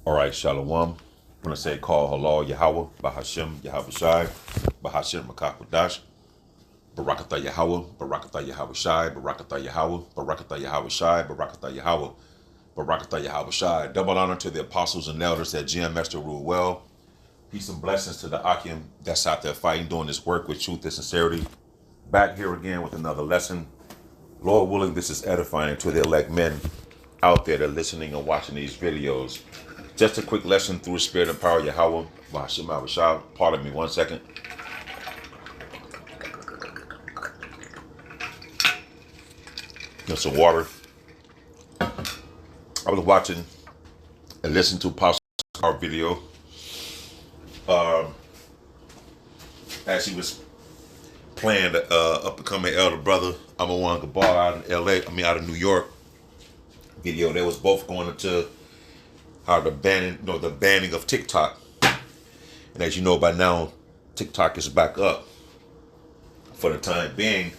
All right, Shalom. I'm going to say call Halal Yahweh, Bahashem Yahweh Shai, Bahashem Makakwadash, Barakatha Yahweh, Barakatha Yahweh Shai, Barakatha Yahweh, Barakatha Yahweh Shai, Barakatha Yahweh, Barakatha Yahweh Shai. Double honor to the apostles and elders that GM Master rule well. Peace and blessings to the Akim that's out there fighting, doing this work with truth and sincerity. Back here again with another lesson. Lord willing, this is edifying to the elect men out there that are listening and watching these videos. Just a quick lesson through the spirit and power of Yahweh. Bahashem Abishai. Pardon me 1 second. Get some water. I was watching and listening to Pastor our video as he was playing the up-and-coming elder brother Amawan Gabar out in LA, out of New York video. They was both going into how the banning of TikTok. And as you know by now, TikTok is back up for the time being.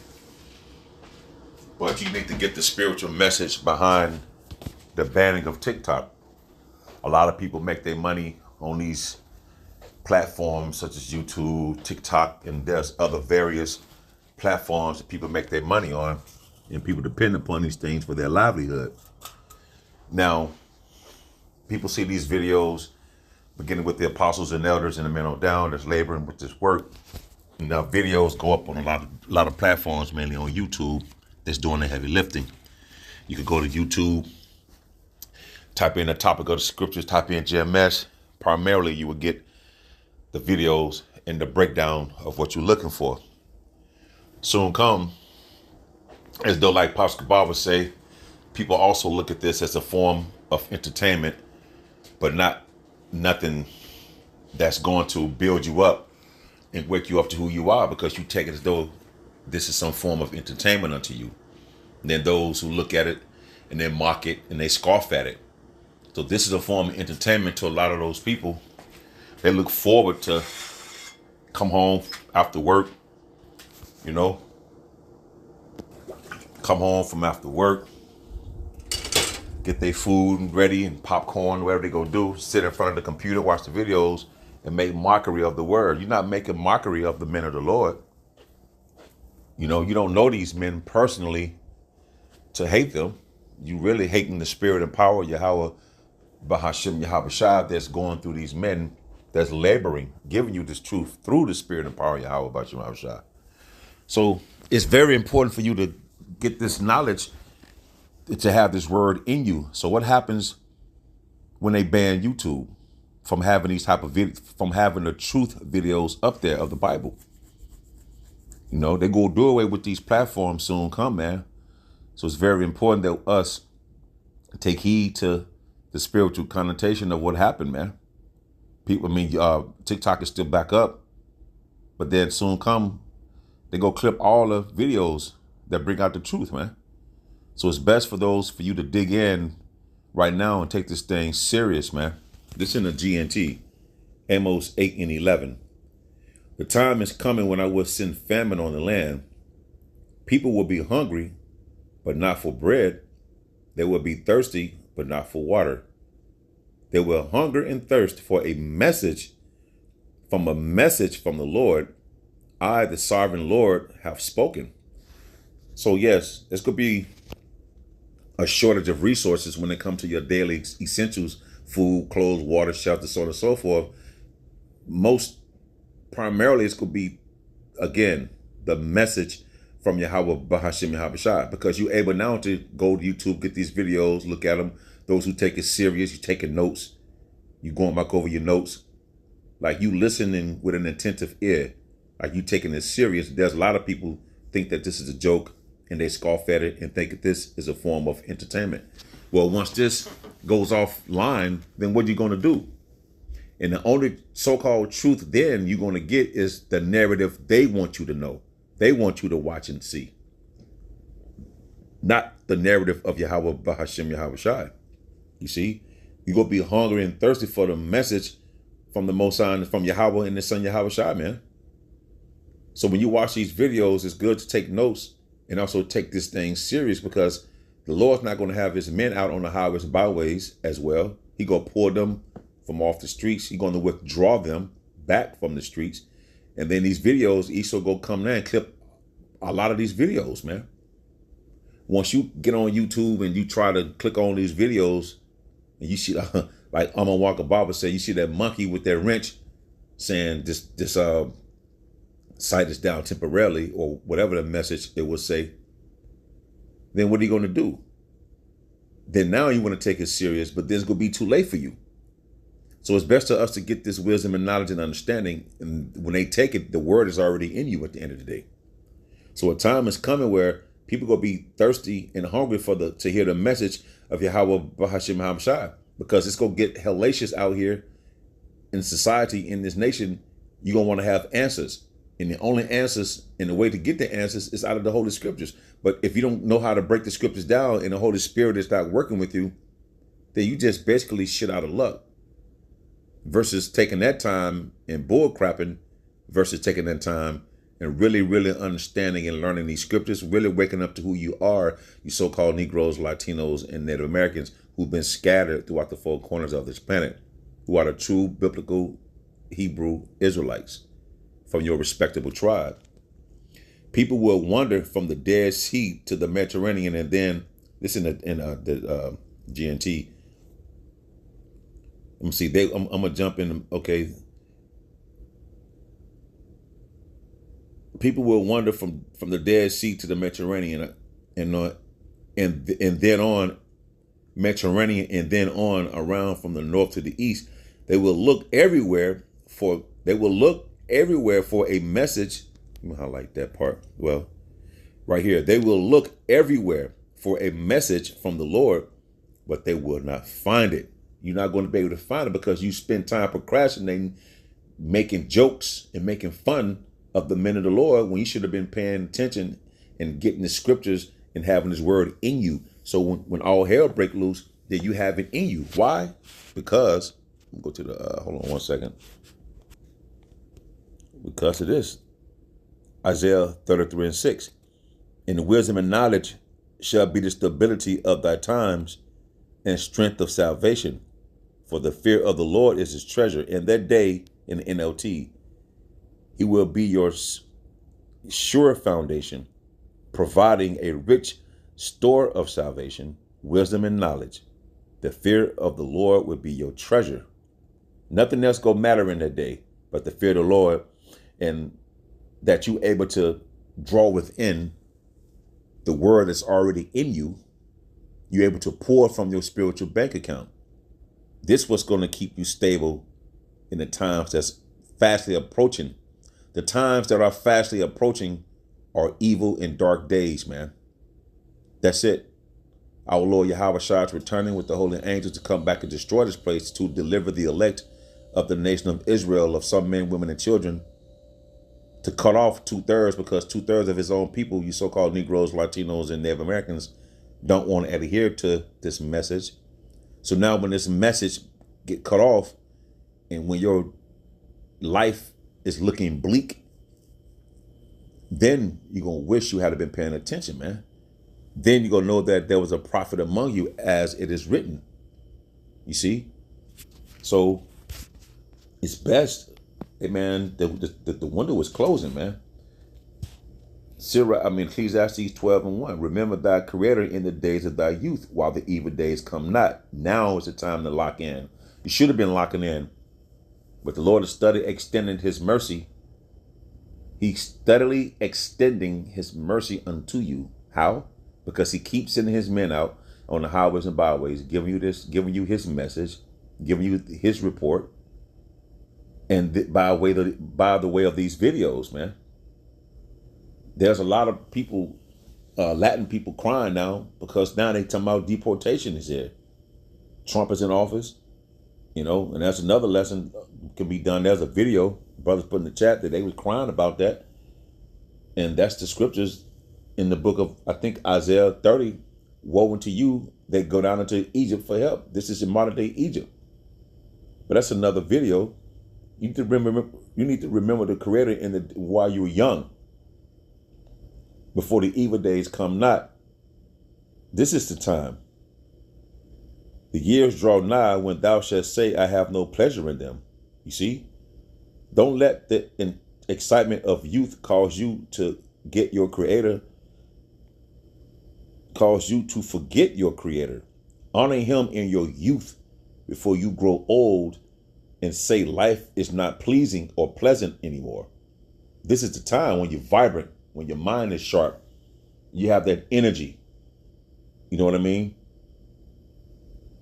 But you need to get the spiritual message behind the banning of TikTok. A lot of people make their money on these platforms such as YouTube, TikTok, and there's other various platforms that people make their money on, and people depend upon these things for their livelihood. Now, people see these videos beginning with the apostles and elders and the men on down that's laboring with this work. And now videos go up on a lot of platforms, mainly on YouTube, that's doing the heavy lifting. You could go to YouTube, type in the topic of the scriptures, type in GMS. Primarily, you would get the videos and the breakdown of what you're looking for. Soon come, as though like Pastor Bob would say, people also look at this as a form of entertainment, but nothing that's going to build you up and wake you up to who you are, because you take it as though this is some form of entertainment unto you. And then those who look at it and then mock it and they scoff at it. So this is a form of entertainment to a lot of those people. They look forward to come home after work, come home from after work, get their food ready and popcorn, whatever they gonna do, sit in front of the computer, watch the videos, and make mockery of the word. You're not making mockery of the men of the Lord. You don't know these men personally to hate them. You really hating the spirit and power of Yahweh, Bahashem Yahweh Shai, that's going through these men that's laboring, giving you this truth through the spirit and power of Yahweh, Bahashem Yahweh Shai. So it's very important for you to get this knowledge, to have this word in you. So what happens when they ban YouTube from having these type of from having the truth videos up there of the Bible? They go do away with these platforms soon come, man. So it's very important that us take heed to the spiritual connotation of what happened, man. TikTok is still back up, but then soon come, they go clip all the videos that bring out the truth, man. So it's best for you to dig in right now and take this thing serious, man. This in the GNT, Amos 8 and 11. The time is coming when I will send famine on the land. People will be hungry, but not for bread. They will be thirsty, but not for water. They will hunger and thirst for a message from the Lord. I, the sovereign Lord, have spoken. So yes, this could be a shortage of resources when it comes to your daily essentials, food, clothes, water, shelter, so on and so forth. Primarily, it's going to be, again, the message from Yahweh, Bahashem Yahweh Shai, because you're able now to go to YouTube, get these videos, look at them. Those who take it serious, you taking notes, you going back over your notes, like you listening with an attentive ear, like you taking it serious. There's a lot of people think that this is a joke and they scoff at it and think that this is a form of entertainment. Well, once this goes offline, then what are you going to do? And the only so-called truth then you're going to get is the narrative they want you to know. They want you to watch and see. Not the narrative of Yahweh, Bahashem Yahweh Shai. You see, you're going to be hungry and thirsty for the message from the Most High, from Yahweh and the Son Yahweh Shai, man. So when you watch these videos, it's good to take notes and also take this thing serious, because The Lord's not going to have his men out on the highways and byways as well. He going to pull them from off the streets. He's going to withdraw them back from the streets. And then these videos, Esau go come there and clip a lot of these videos, man. Once you get on YouTube and you try to click on these videos and you see, like Amma Walker Barber said, you see that monkey with that wrench saying this site is down temporarily, or whatever the message it would say, then what are you going to do? Then now you want to take it serious, but then it's going to be too late for you. So it's best to us to get this wisdom and knowledge and understanding. And when they take it, the word is already in you at the end of the day. So a time is coming where people going to be thirsty and hungry to hear the message of Yahweh Bahashim Hamshai, because it's going to get hellacious out here in society, in this nation. You're going to want to have answers. And the only answers and the way to get the answers is out of the Holy Scriptures. But if you don't know how to break the Scriptures down and the Holy Spirit is not working with you, then you just basically shit out of luck. Versus taking that time and bull crapping, versus taking that time and really, really understanding and learning these Scriptures, really waking up to who you are, you so-called Negroes, Latinos, and Native Americans who've been scattered throughout the four corners of this planet, who are the true biblical Hebrew Israelites from your respectable tribe. People will wander from the Dead Sea to the Mediterranean, and then this in the GNT. Let me see. I'm gonna jump in. Okay. People will wander from the Dead Sea to the Mediterranean, and then on Mediterranean, and then on around from the north to the east. They will look everywhere for a message. Let me highlight that part. Well, right here, they will look everywhere for a message from the Lord, but they will not find it. You're not going to be able to find it because you spend time procrastinating, making jokes and making fun of the men of the Lord when you should have been paying attention and getting the Scriptures and having His word in you. So when all hell break loose, then you have it in you. Why? Because, go to the, hold on one second. Because of this. Isaiah 33:6. And the wisdom and knowledge shall be the stability of thy times and strength of salvation. For the fear of the Lord is his treasure. And that day, in the NLT, he will be your sure foundation, providing a rich store of salvation, wisdom, and knowledge. The fear of the Lord will be your treasure. Nothing else gonna matter in that day but the fear of the Lord, and that you able to draw within the word that's already in you. You're able to pour from your spiritual bank account. This what's going to keep you stable in the times that's fastly approaching. The times that are fastly approaching are evil and dark days, man. That's it. Our Lord Yahweh Shai is returning with the holy angels to come back and destroy this place, to deliver the elect of the nation of Israel, of some men, women, and children, to cut off 2/3, because 2/3 of his own people, you so-called Negroes, Latinos, and Native Americans, don't want to adhere to this message. So now when this message get cut off, and when your life is looking bleak, then you're going to wish you had been paying attention, man. Then you're going to know that there was a prophet among you, as it is written. You see? So it's best, hey man, the window was closing, man. Ecclesiastes 12:1. Remember thy creator in the days of thy youth, while the evil days come not. Now is the time to lock in. You should have been locking in. But the Lord is steadily extending his mercy. He's steadily extending his mercy unto you. How? Because he keeps sending his men out on the highways and byways, giving you his message, giving you his report. And by the way of these videos, man. There's a lot of people, Latin people, crying now, because now they talking about deportation is here. Trump is in office, and that's another lesson can be done. There's a video brothers put in the chat that they were crying about that. And that's the scriptures in the book of, I think, Isaiah 30. Woe unto you that go down into Egypt for help. This is in modern day Egypt. But that's another video. You need to remember the Creator while you were young, before the evil days come not. This is the time. The years draw nigh when thou shalt say, I have no pleasure in them. You see? Don't let the excitement of youth cause you to get your creator, cause you to forget your creator. Honor him in your youth before you grow old and say life is not pleasing or pleasant anymore. This is the time when you're vibrant, when your mind is sharp, you have that energy. You know what I mean?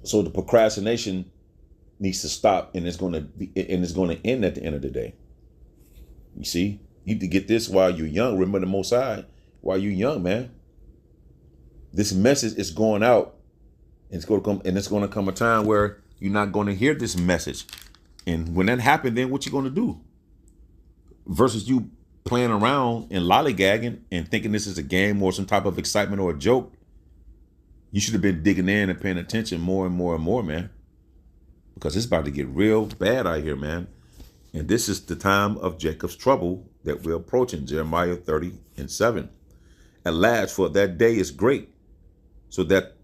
So the procrastination needs to stop, and it's going to end at the end of the day. You see, you need to get this while you're young. Remember the Most High while you're young, man. This message is going out, and it's going to come a time where you're not going to hear this message. And when that happens, then what you going to do? Versus you playing around and lollygagging and thinking this is a game or some type of excitement or a joke. You should have been digging in and paying attention more and more and more, man. Because it's about to get real bad out here, man. And this is the time of Jacob's trouble that we're approaching, Jeremiah 30:7. At last, for that day is great, so that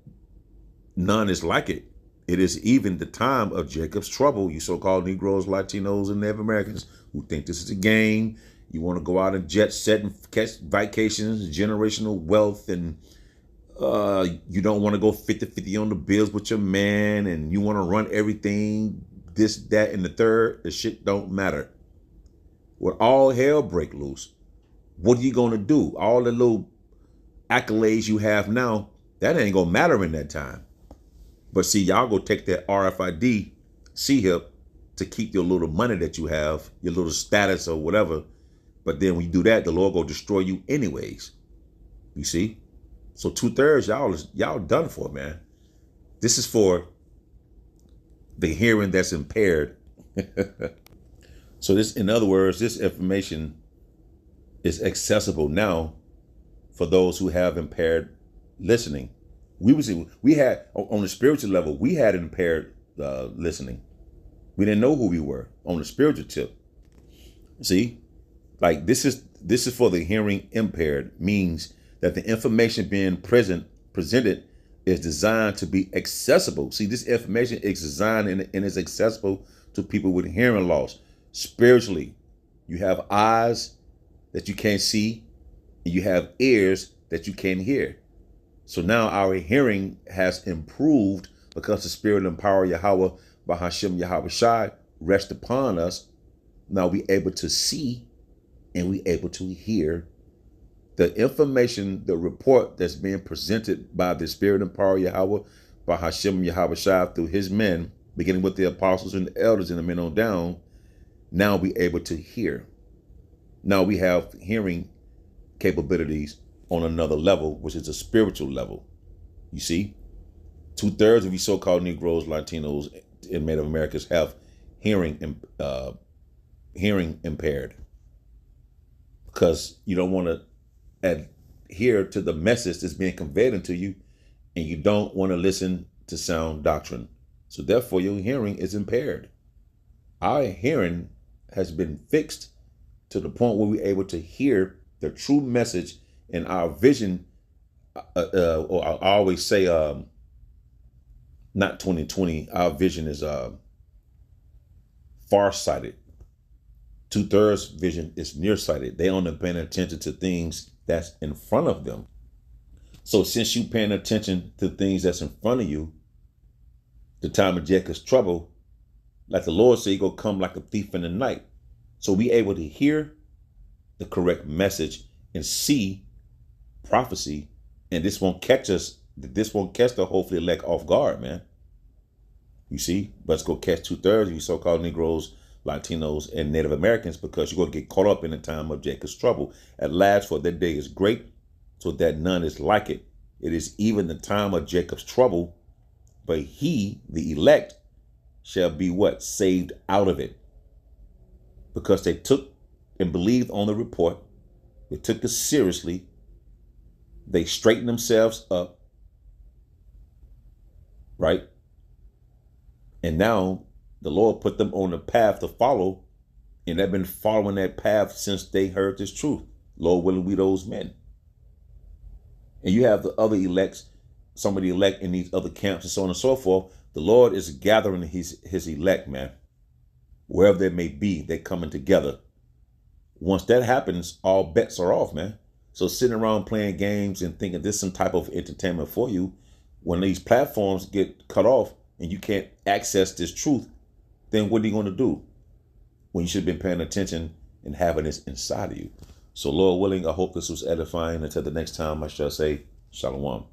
none is like it. It is even the time of Jacob's trouble, you so-called Negroes, Latinos, and Native Americans who think this is a game. You want to go out and jet set and catch vacations, generational wealth, and you don't want to go 50-50 on the bills with your man, and you want to run everything, this, that, and the third. The shit don't matter. When all hell break loose, what are you going to do? All the little accolades you have now, that ain't going to matter in that time. But see, y'all go take that RFID C-HIP to keep your little money that you have, your little status or whatever. But then when you do that, the Lord will destroy you anyways. You see? So 2/3, y'all done for, man. This is for the hearing that's impaired. So this, in other words, this information is accessible now for those who have impaired listening. We had on the spiritual level, we had impaired listening. We didn't know who we were on the spiritual tip. See, like this is for the hearing impaired, means that the information being presented is designed to be accessible. See, this information is designed and is accessible to people with hearing loss. Spiritually, you have eyes that you can't see, and you have ears that you can't hear. So now our hearing has improved because the spirit and power of Yahweh, Bahashem Yahweh Shai, rest upon us. Now we able to see and we able to hear the information, the report that's being presented by the spirit and power of Yahweh, Bahashem Yahweh Shai, through his men, beginning with the apostles and the elders and the men on down. Now we able to hear. Now we have hearing capabilities on another level, which is a spiritual level. You see, 2/3 of you so-called Negroes, Latinos, and Native Americans have hearing impaired because you don't want to adhere to the message that's being conveyed into you, and you don't want to listen to sound doctrine. So therefore, your hearing is impaired. Our hearing has been fixed to the point where we're able to hear the true message, and our vision, or I always say, not 2020, our vision is farsighted. 2/3 vision is nearsighted. They only paying attention to things that's in front of them. So since you paying attention to things that's in front of you, the time of Jacob's trouble, like the Lord said, he gonna come like a thief in the night. So we able to hear the correct message and see prophecy, and this won't catch us. This won't catch the hopefully elect off guard, man. You see, but it's gonna catch 2/3 of you so-called Negroes, Latinos, and Native Americans, because you're gonna get caught up in the time of Jacob's trouble. At last, for that day is great, so that none is like it. It is even the time of Jacob's trouble, but he, the elect, shall be what? Saved out of it. Because they took and believed on the report. They took it seriously. They straightened themselves up. Right? And now the Lord put them on the path to follow. And they've been following that path since they heard this truth. Lord willing, we those men. And you have the other elects some of the elect in these other camps and so on and so forth. The Lord is gathering his elect, man. Wherever they may be, they're coming together. Once that happens, all bets are off, man. So sitting around playing games and thinking this is some type of entertainment for you, when these platforms get cut off and you can't access this truth, then what are you going to do when you should have been paying attention and having this inside of you? So Lord willing, I hope this was edifying. Until the next time, I shall say, Shalom.